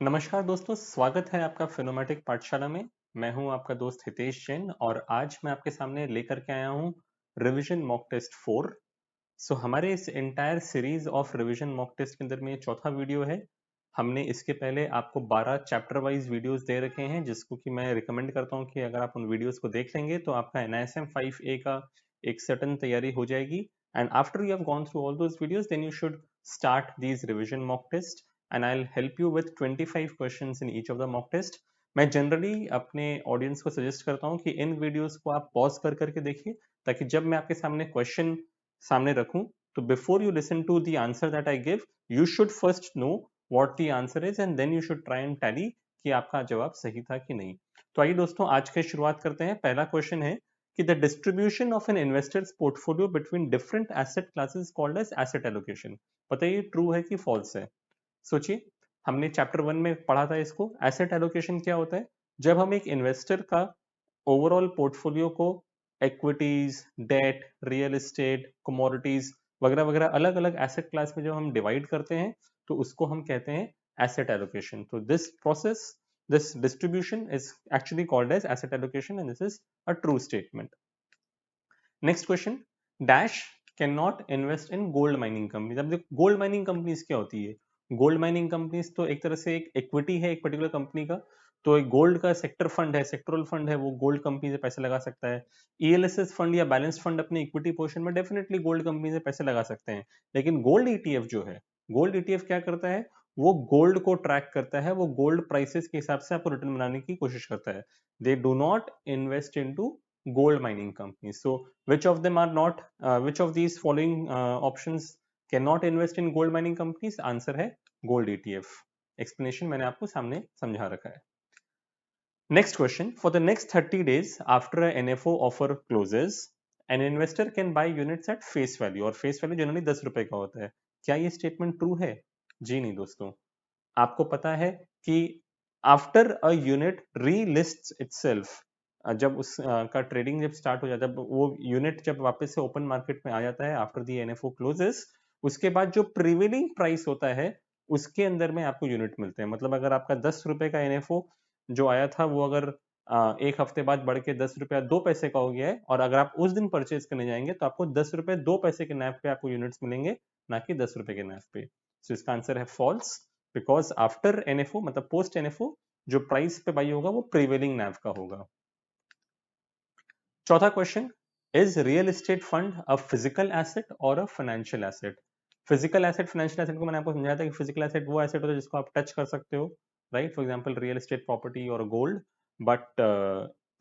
नमस्कार दोस्तों, स्वागत है आपका फिनोमेटिक पाठशाला में। मैं हूं आपका दोस्त हितेश जैन और आज मैं आपके सामने लेकर के आया हूं रिवीजन मॉक टेस्ट 4। हमारे इस entire series of revision mock test के अंदर में ये चौथा वीडियो है। हमने इसके पहले आपको 12 चैप्टर वाइज वीडियोस दे रखे हैं, जिसको कि मैं रिकमेंड करता हूं कि अगर आप उन वीडियोस को देख लेंगे तो आपका NISM 5A का एक सर्टन तैयारी हो जाएगी। And after you have gone through all those videos then you should start these revision mock test and I'll help you with 25 questions in each of the mock test. मैं generally अपने audience को suggest करता हूं कि इन videos को आप pause कर करके देखिए, ताकि जब मैं आपके सामने क्वेश्चन सामने रखूं तो before you listen to the answer that I give, you should first know what the answer is and then you should try and tally कि आपका जवाब सही था कि नहीं। तो आइए दोस्तों, आज की शुरुआत करते हैं। पहला क्वेश्चन है कि the distribution of an investor's portfolio between different asset classes called as asset allocation. बताइए ट्रू है कि फॉल्स है। सोचिए, हमने चैप्टर 1 में पढ़ा था इसको। एसेट एलोकेशन क्या होता है? जब हम एक इन्वेस्टर का ओवरऑल पोर्टफोलियो को equities, debt, real estate, commodities वगैरह वगैरह अलग अलग एसेट क्लास में जब हम डिवाइड करते हैं तो उसको हम कहते हैं एसेट एलोकेशन। तो this process, this distribution is actually called as asset allocation and this is a true statement. Next question, dash can not invest in gold mining companies. अब देखो, गोल्ड माइनिंग कंपनीज क्या होती है? Gold mining companies तो एक तरह से एक इक्विटी है एक पर्टिकुलर कंपनी का। तो एक गोल्ड का सेक्टर फंड है, सेक्टरल फंड है, वो गोल्ड कंपनी से पैसे लगा सकता है। ELSS फंड या बैलेंस फंड अपने इक्विटी पोर्शन में डेफिनेटली गोल्ड कंपनी से पैसे लगा सकते हैं। लेकिन गोल्ड ETF जो है, गोल्ड ETF क्या करता है? वो गोल्ड को ट्रैक करता है, वो गोल्ड प्राइसेस के हिसाब से आपको रिटर्न बनाने की कोशिश करता है। They do not invest into gold mining companies. So which of them are not, which of these following options cannot invest in gold mining companies? Answer है gold ETF। एक्सप्लेनेशन मैंने आपको सामने समझा रखा है। Next question, for the next 30 days after a NFO offer closes an investor can buy units at face value, और face value generally 10 रुपए का होता है। क्या ये स्टेटमेंट ट्रू है? जी नहीं दोस्तों। आपको पता है कि आफ्टर अ यूनिट रीलिस्ट्स इटसेल्फ, जब उस का ट्रेडिंग जब स्टार्ट हो जाता है, वो यूनिट जब वापस से ओपन मार्केट में आ जाता है आफ्टर द NFO क्लोजेस, उसके बाद जो प्रिवेलिंग प्राइस होता है उसके अंदर में आपको यूनिट मिलते हैं। मतलब अगर आपका 10 रुपए का NFO जो आया था वो अगर एक हफ्ते बाद बढ़ के 10 रुपया 2 पैसे का हो गया है, और अगर आप उस दिन परचेज करने जाएंगे तो आपको 10 रुपए 2 पैसे के नैव पे आपको यूनिट्स मिलेंगे, ना कि 10 रुपए के नैव पे। सो इसका आंसर है फॉल्स, बिकॉज आफ्टर NFO मतलब पोस्ट NFO जो प्राइस पे बाई होगा वो प्रीवेलिंग नैव का होगा। चौथा question, is real estate fund a physical asset और a financial asset? Physical asset, financial asset को मैंने आपको समझाया था कि फिजिकल एसेट वो एसेट होता है जिसको आप टच कर सकते हो, right? For example real estate, property और gold. But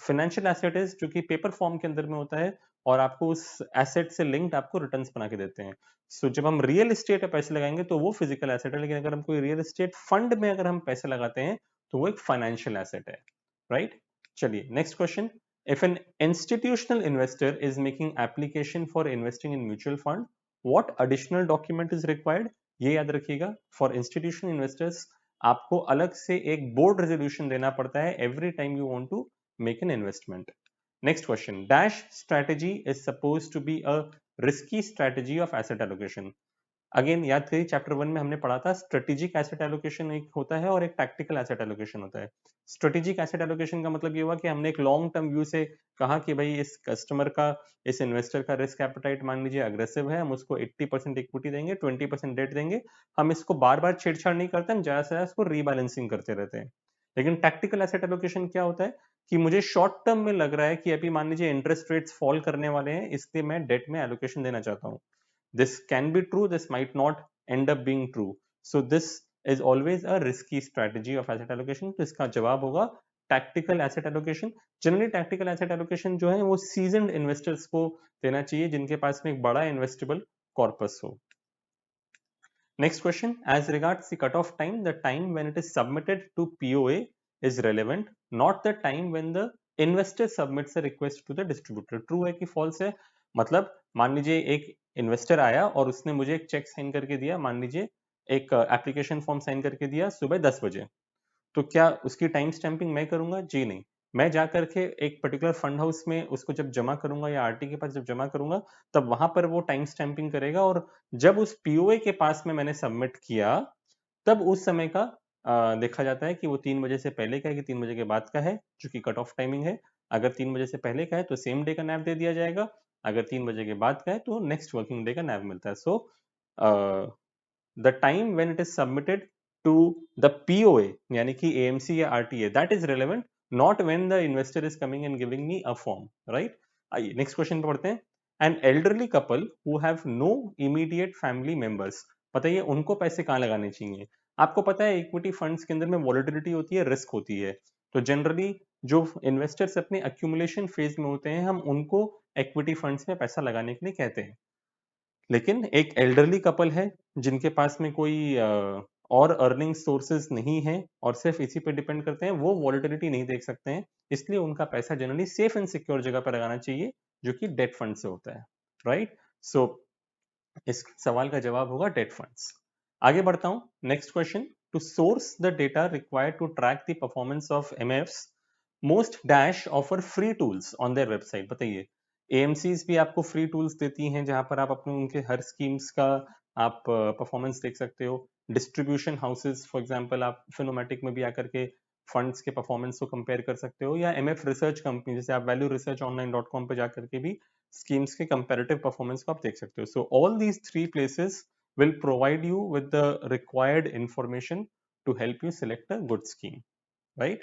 financial asset is जो कि पेपर फॉर्म के अंदर में होता है और आपको उस एसेट से लिंक्ड आपको रिटर्न्स बना के देते हैं। सो जब हम रियल एस्टेट पे पैसे लगाएंगे तो वो फिजिकल एसेट है, लेकिन अगर हम कोई रियल एस्टेट फंड में अगर हम पैसे लगाते हैं तो वो एक फाइनेंशियल एसेट है, राइट? चलिए next question, if an institutional investor is making application for investing in mutual fund, what additional document is required? ये याद रखिएगा, for institutional investors आपको अलग से एक बोर्ड रेजोल्यूशन देना पड़ता है every time you want to make an investment. Next question, dash strategy is supposed to be a risky strategy of asset allocation. Again याद करिए, चैप्टर 1 में हमने पढ़ा था स्ट्रेटेजिक एसेट एलोकेशन एक होता है और एक टैक्टिकल एसेट एलोकेशन होता है। स्ट्रेटेजिक एसेट एलोकेशन का मतलब ये हुआ कि हमने एक लॉन्ग टर्म व्यू से कहा कि भाई इस कस्टमर का, इस इन्वेस्टर का रिस्क एपेटाइट मान लीजिए अग्रेसिव है, हम उसको 80% इक्विटी देंगे, 20% डेट देंगे। हम इसको बार बार छेड़छाड़ नहीं करते, हम ज्यादा से ज्यादा इसको रीबैलेंसिंग करते रहते हैं। लेकिन टैक्टिकल एसेट एलोकेशन क्या होता है कि मुझे शॉर्ट टर्म में लग रहा है कि अभी मान लीजिए इंटरेस्ट रेट्स फॉल करने वाले हैं, इसलिए मैं डेट में एलोकेशन देना चाहता हूँ। This can be true, this might not end up being true. So this is always a risky strategy of asset allocation. तो इसका जवाब होगा tactical asset allocation. Generally tactical asset allocation जो है वो seasoned investors को देना चाहिए जिनके पास में एक बड़ा investable corpus हो। Next question, as regards the cutoff time, the time when it is submitted to POA is relevant, not the time when the investor submits a request to the distributor. True है कि false है? मतलब मान लीजिए एक investor आया और उसने मुझे एक चेक साइन करके दिया, मान लीजिए एक एप्लीकेशन फॉर्म साइन करके दिया सुबह 10 बजे, तो क्या उसकी टाइम स्टैंपिंग मैं करूंगा? जी नहीं। मैं जा करके एक पर्टिकुलर फंड हाउस में उसको जब जमा करूंगा या RT के पास जब जमा करूंगा तब वहां पर वो टाइम स्टैंपिंग करेगा, और जब उस POA के पास में मैंने सबमिट किया तब उस समय का देखा जाता है कि वो 3 बजे से पहले का है कि 3 बजे के बाद का है, जो कि कट ऑफ टाइमिंग है। अगर 3 बजे से पहले का है तो सेम डे का नैव दे दिया जाएगा, अगर 3 बजे के बाद का है तो नेक्स्ट वर्किंग डे का नैव मिलता है। सो the time when it is submitted to the POA यानी कि AMC या RTA, that is relevant, not when the investor is coming and giving me a form, right? आइए नेक्स्ट क्वेश्चन पे पढ़ते हैं। An elderly couple who have no immediate family members, बताइए उनको पैसे कहाँ लगाने चाहिए? आपको पता है इक्विटी फंड्स के अंदर में वॉलेटिलिटी होती है, रिस्क होती है, तो जनरली जो इन्वेस्टर्स अपने एक्यूमुलेशन फेज में होते हैं हम उनको इक्विटी फंड्स में पैसा लगाने के लिए कहते हैं। लेकिन एक एल्डरली कपल है जिनके पास में कोई और अर्निंग सोर्सेज नहीं है और सिर्फ इसी पे डिपेंड करते हैं, वो वॉलेटिलिटी नहीं देख सकते हैं, इसलिए उनका पैसा जनरली सेफ एंड सिक्योर जगह पर लगाना चाहिए जो कि डेट फंड से होता है, राइट? सो इस सवाल का जवाब होगा डेट फंड्स। आगे बढ़ता हूं, next question. To source the data required to track the performance of MFs, most dash offer free tools on their website, बताइए एएमसीज भी आपको फ्री टूल्स देती हैं जहां पर आप अपने उनके हर स्कीम्स का आप परफॉर्मेंस देख सकते हो। डिस्ट्रीब्यूशन हाउसेस फॉर एग्जांपल आप फिनोमेटिक में भी आकर के फंड्स के परफॉर्मेंस को कंपेयर कर सकते हो, या एमएफ रिसर्च कंपनी जैसे आप वैल्यू रिसर्च ऑनलाइन .com पे जाकर के भी स्कीम्स के कंपैरेटिव परफॉर्मेंस को आप देख सकते हो। So all these three places will provide you with the required information to help you select a good scheme, right?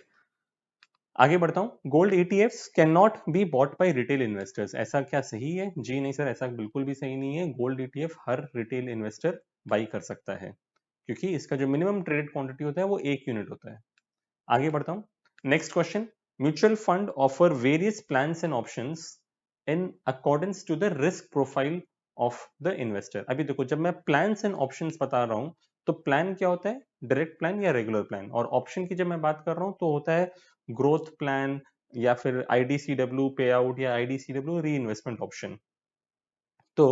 आगे बढ़ता हूं, gold ETFs can not be bought by retail investors, ऐसा क्या सही है? जी नहीं सर, ऐसा बिल्कुल भी सही नहीं है। Gold ETF her retail investor by कर सकता है क्योंकि इसका जो मिनिमम ट्रेडेड क्वांटिटी होता है वो 1 यूनिट होता है। आगे बढ़ता हूं, next question. Mutual fund offer various plans and options in accordance to the risk profile of the investor. अभी देखो, जब मैं प्लान्स एंड ऑप्शंस बता रहा हूं तो प्लान क्या होता है? डायरेक्ट प्लान या रेगुलर प्लान। और ऑप्शन की जब मैं बात कर रहा हूं तो होता है ग्रोथ प्लान या फिर आईडीसीडब्ल्यू पे आउट या आईडीसीडब्ल्यू री इन्वेस्टमेंट ऑप्शन। तो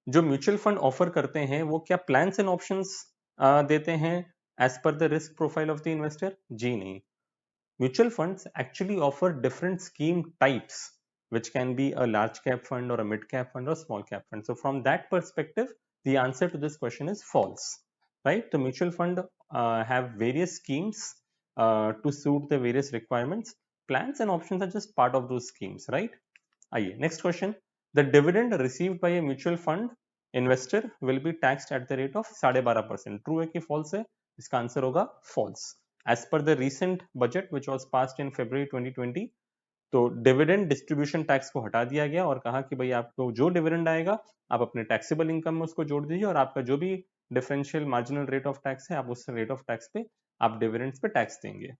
जो म्यूचुअल फंड ऑफर करते हैं वो क्या प्लान्स एंड ऑप्शंस देते हैं as per the risk profile of the investor? जी नहीं। Mutual funds actually offer different scheme types, which can be a large cap fund or a mid cap fund or small cap fund. So from that perspective, the answer to this question is false, right? The mutual fund have various schemes to suit the various requirements. Plans and options are just part of those schemes, right? आइए next question. The dividend received by a mutual fund investor will be taxed at the rate of 12.5%. True है कि false है? इसका answer होगा false. As per the recent budget which was passed in February 2020, तो dividend distribution tax को हटा दिया गया और कहा कि भाई आपको जो डिविडेंड आएगा आप अपने टैक्सेबल इनकम में उसको जोड़ दीजिए और आपका जो भी differential marginal rate of tax है आप उस रेट ऑफ टैक्स पे आप डिविडेंड्स पे टैक्स देंगे,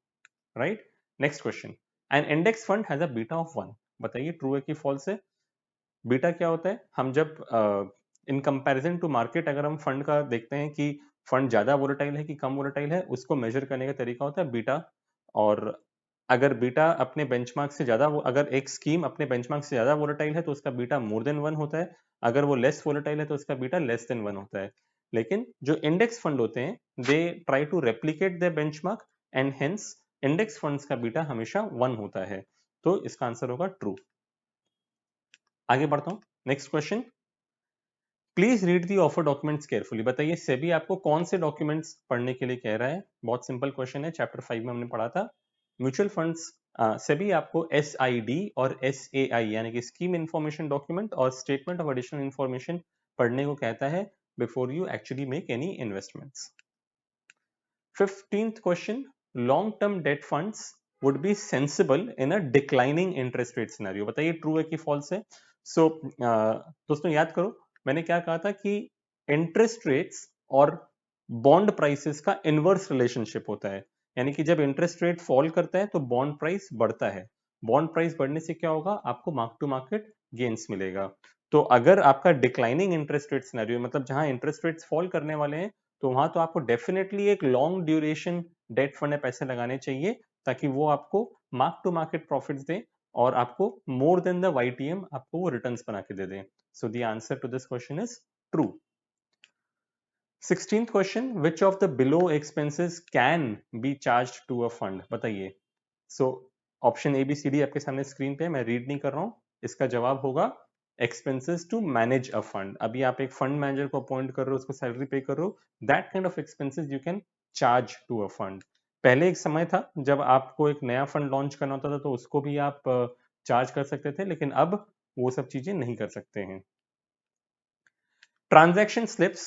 right? Next question. An index fund has a beta of 1, बताइए ट्रू है कि फॉल्स है? बीटा क्या होता है? हम जब इन कंपैरिजन टू मार्केट अगर हम फंड का देखते हैं कि फंड ज्यादा वोलेटाइल है कि कम वोलेटाइल है, उसको मेजर करने का तरीका होता है बीटा। और अगर बीटा अपने बेंचमार्क से ज्यादा, अगर एक स्कीम अपने बेंचमार्क से ज्यादा वोलेटाइल है तो उसका बीटा मोर देन 1 होता है, अगर वो लेस वोलेटाइल है तो उसका बीटा लेस देन 1 होता है। लेकिन जो इंडेक्स फंड होते हैं they try to replicate the benchmark and hence index funds का बीटा हमेशा 1 होता है, तो इसका आंसर होगा ट्रू। आगे बढ़ता हूं, next question. Please read the offer documents carefully, बताइए सेबी आपको कौन से डॉक्यूमेंट्स पढ़ने के लिए कह रहा है? बहुत सिंपल क्वेश्चन है, चैप्टर 5 में हमने पढ़ा था। म्यूचुअल फंड्स सेबी आपको एसआईडी और एसएआई यानी कि स्कीम इंफॉर्मेशन डॉक्यूमेंट और स्टेटमेंट ऑफ एडिशनल इंफॉर्मेशन पढ़ने को कहता है before you actually make any investments. 15th question. Long term debt funds would be sensible in a declining interest rate scenario, बताइए ट्रू है कि फॉल्स है? सो दोस्तों याद करो मैंने क्या कहा था कि इंटरेस्ट रेट्स और बॉन्ड प्राइसेस का इनवर्स रिलेशनशिप होता है, यानी कि जब इंटरेस्ट रेट फॉल करता है तो बॉन्ड प्राइस बढ़ता है, बॉन्ड प्राइस बढ़ने से क्या होगा? आपको मार्क टू मार्केट गेन्स मिलेगा। तो अगर आपका डिक्लाइनिंग इंटरेस्ट रेट सिनेरियो मतलब जहां इंटरेस्ट रेट्स फॉल करने वाले हैं तो वहां तो आपको डेफिनेटली एक लॉन्ग ड्यूरेशन डेट फंड में पैसे लगाने चाहिए ताकि वो आपको मार्क टू मार्केट प्रॉफिट्स दें और आपको मोर देन द वाईटीएम आपको वो रिटर्न्स बना के दे दें। So the answer to this question is true. 16th question. Which of the below expenses can be charge to a fund, बताइए। So option A B C D आपके सामने screen पे है, मैं रीड नहीं कर रहा हूं। इसका जवाब होगा expenses to manage a fund. अभी आप एक फंड मैनेजर को अपॉइंट कर रहे हो, उसको सैलरी पे कर रहे हो, that kind of expenses you can charge to a fund. पहले एक समय था जब आपको एक नया फंड लॉन्च करना होता था तो उसको भी आप चार्ज कर सकते थे, लेकिन अब वो सब चीजें नहीं कर सकते हैं। ट्रांजैक्शन स्लिप्स,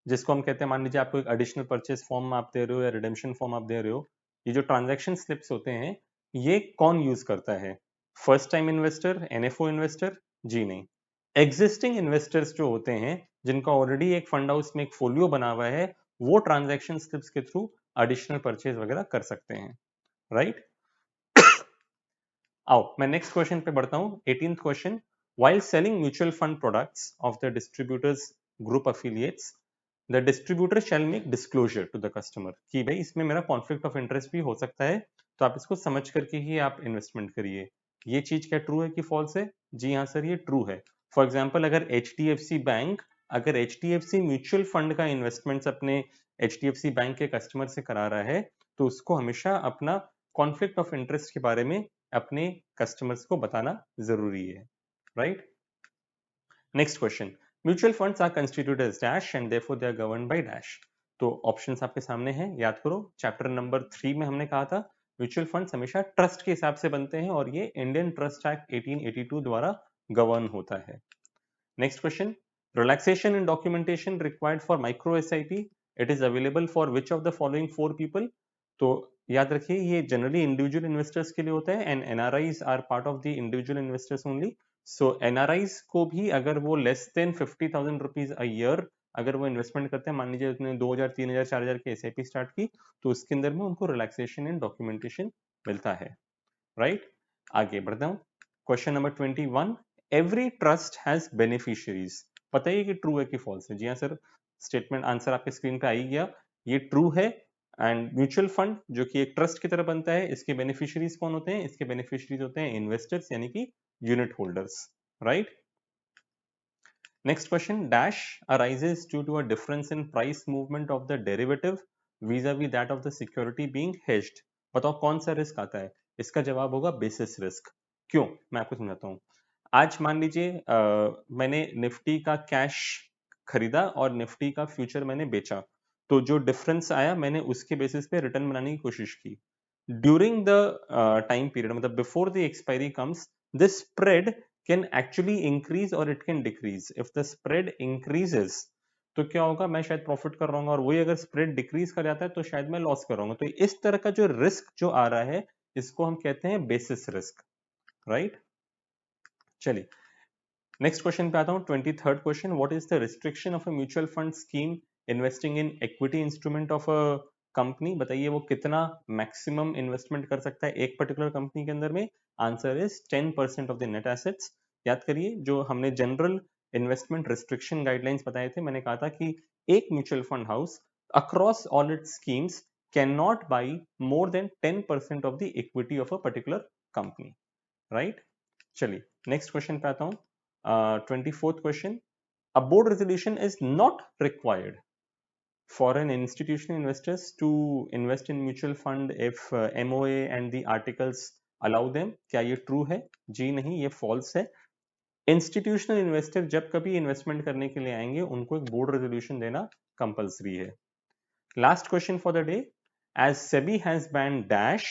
जिसको हम कहते हैं, मान लीजिए आपको एक एडिशनल परचेज फॉर्म आप दे रहे हो या रिडेम्पशन फॉर्म आप दे रहे हो, ये जो ट्रांजैक्शन स्लिप्स होते हैं ये कौन यूज करता है? First time investor, NFO investor? जी नहीं। एग्जिस्टिंग इन्वेस्टर्स जो होते हैं जिनका ऑलरेडी एक फंड हाउस में एक फोलियो बना हुआ है, वो ट्रांजैक्शन स्लिप्स के थ्रू एडिशनल परचेज वगैरह कर सकते हैं, राइट? आओ मैं नेक्स्ट क्वेश्चन पे बढ़ता हूं। 18th question, while selling mutual fund products of the distributors group affiliates, the distributor shall make disclosure to the customer, कि भाई इसमें मेरा कॉन्फ्लिक्ट ऑफ इंटरेस्ट भी हो सकता है, तो आप इसको समझ करके ही आप इन्वेस्टमेंट करिए। ये चीज क्या ट्रू है कि फॉल्स है? जी हाँ सर, ये ट्रू है। फॉर एग्जाम्पल, अगर एचडीएफसी बैंक, अगर एचडीएफसी म्यूचुअल फंड का इन्वेस्टमेंट्स अपने एचडीएफसी बैंक के कस्टमर से करा रहा है, तो उसको हमेशा अपना कॉन्फ्लिक्ट ऑफ इंटरेस्ट के बारे में अपने कस्टमर्स को बताना जरूरी है, right? Next question, mutual funds are constituted as dash and therefore they are governed by dash. तो ऑप्शंस आपके सामने हैं, याद करो। चैप्टर नंबर 3 में हमने कहा था म्यूचुअल फंड्स हमेशा ट्रस्ट के हिसाब से बनते हैं और ये इंडियन ट्रस्ट एक्ट 1882 द्वारा गवर्न होता है। Next question, relaxation in documentation required for micro SIP, it is available for which of the following 4 people? तो याद रखिए ये जनरली इंडिविजुअल इन्वेस्टर्स के लिए होता है and NRIs are part of the individual investors only. So NRIs को भी अगर वो less than 50,000 rupees a year अगर वो इन्वेस्टमेंट करते हैं, मान लीजिए उसने 2,000 3,000 4,000 की एसआईपी स्टार्ट की, तो उसके अंदर में उनको रिलैक्सेशन इन डॉक्यूमेंटेशन मिलता है, राइट? आगे बढ़ता हूं। Question number 21, every trust has beneficiaries, बताइए कि ट्रू है कि फॉल्स है? जी हाँ सर, स्टेटमेंट आंसर आपके स्क्रीन पे आ ही गया, ये ट्रू है। एंड म्यूचुअल फंड जो कि एक ट्रस्ट की तरह बनता है, इसके बेनिफिशियरीज कौन होते हैं? इसके बेनिफिशियरीज होते हैं इन्वेस्टर्स यानी कि unit holders, right? Next question, dash arises due to a difference in price movement of the derivative vis-a-vis that of the security being hedged. बताओ कौन सा रिस्क आता है? इसका जवाब होगा बेसिस रिस्क। क्यों? मैं आपको समझाता हूँ। आज मान लीजिए मैंने निफ्टी का कैश खरीदा और निफ्टी का फ्यूचर मैंने बेचा, तो जो डिफरेंस आया मैंने उसके बेसिस पे रिटर्न बनाने की कोशिश की। ड्यूरिंग द टाइम पीरियड, मतलब before the expiry comes, this spread can actually increase और it can decrease. If the spread increases तो क्या होगा? मैं शायद प्रॉफिट कर रहा हूँ, और वही अगर स्प्रेड डिक्रीज कर जाता है तो शायद मैं लॉस कर रहा हूँ। तो इस तरह का जो रिस्क जो आ रहा है, इसको हम कहते हैं बेसिस रिस्क, राइट? चलिए नेक्स्ट क्वेश्चन पे आता हूँ। 23rd question, what is the restriction of a mutual fund scheme investing in equity instrument of a company? बताइए वो कितना मैक्सिमम इन्वेस्टमेंट कर सकता है एक पर्टिकुलर कंपनी के अंदर में? Answer is 10% of the net assets. याद करिए जो हमने जनरल इन्वेस्टमेंट रिस्ट्रिक्शन गाइडलाइंस बताए थे, मैंने कहा था कि एक mutual fund house across all it's schemes can not by more than 10% of the equity of a particular company, right? चलिए नेक्स्ट क्वेश्चन पे आता हूँ। 24th question, a board resolution is not required for an institutional investors to invest in mutual fund if MOA and the articles allow them। क्या ये true है? जी नहीं, ये false है। इंस्टीट्यूशनल इन्वेस्टर जब कभी इन्वेस्टमेंट करने के लिए आएंगे उनको एक बोर्ड रेजोल्यूशन देना कंपलसरी है। Last question for the day, as SEBI has banned dash,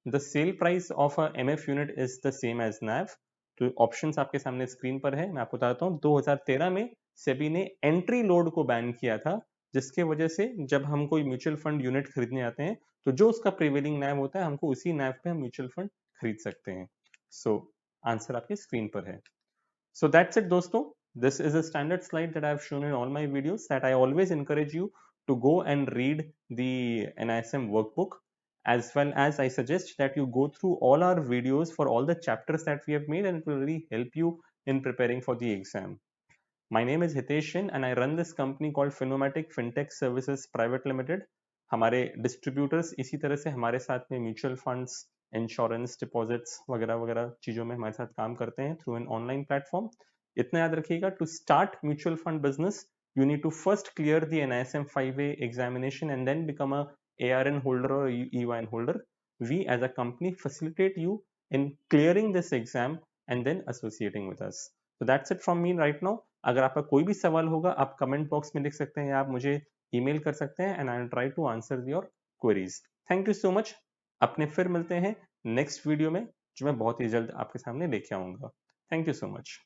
the sale price of a MF unit is the same as NAV। तो ऑप्शंस आपके सामने स्क्रीन पर है, मैं आपको बताता हूँ। 2013 में सेबी ने एंट्री लोड को बैन किया था, जिसके वजह से जब हम कोई म्यूचुअल फंड यूनिट खरीदने आते हैं तो जो उसका प्रिवेलिंग नैव होता है, हमको उसी नैव पे हम म्यूचुअल फंड खरीद सकते हैं। सो आंसर आपके स्क्रीन पर है। So that's it दोस्तों, this is a standard slide that I have shown in all my videos, that I always encourage you to go and read the NISM workbook, as well as I suggest that you go through all our videos for all the chapters that we have made, and it will really help you in preparing for the exam. My name is Hitesh Shin and I run this company called Phenomatic Fintech Services Private Limited। हमारे distributors इसी तरह से हमारे साथ में mutual funds, insurance, deposits वगैरह वगैरह चीज़ों में हमारे साथ काम करते हैं थ्रू एन ऑनलाइन प्लेटफॉर्म। इतना याद रखिएगा, to start mutual fund business you need to first clear the NISM 5A examination and then become a ARN holder or EYN holder. We as a company facilitate you in clearing this exam and then associating with us. So that's it from me right now. अगर आपका कोई भी सवाल होगा आप comment box में लिख सकते हैं या आप मुझे ईमेल कर सकते हैं and I will try to answer your queries. Thank you so much. अपने फिर मिलते हैं नेक्स्ट वीडियो में, जो मैं बहुत ही जल्द आपके सामने लेके आऊंगा। Thank you so much.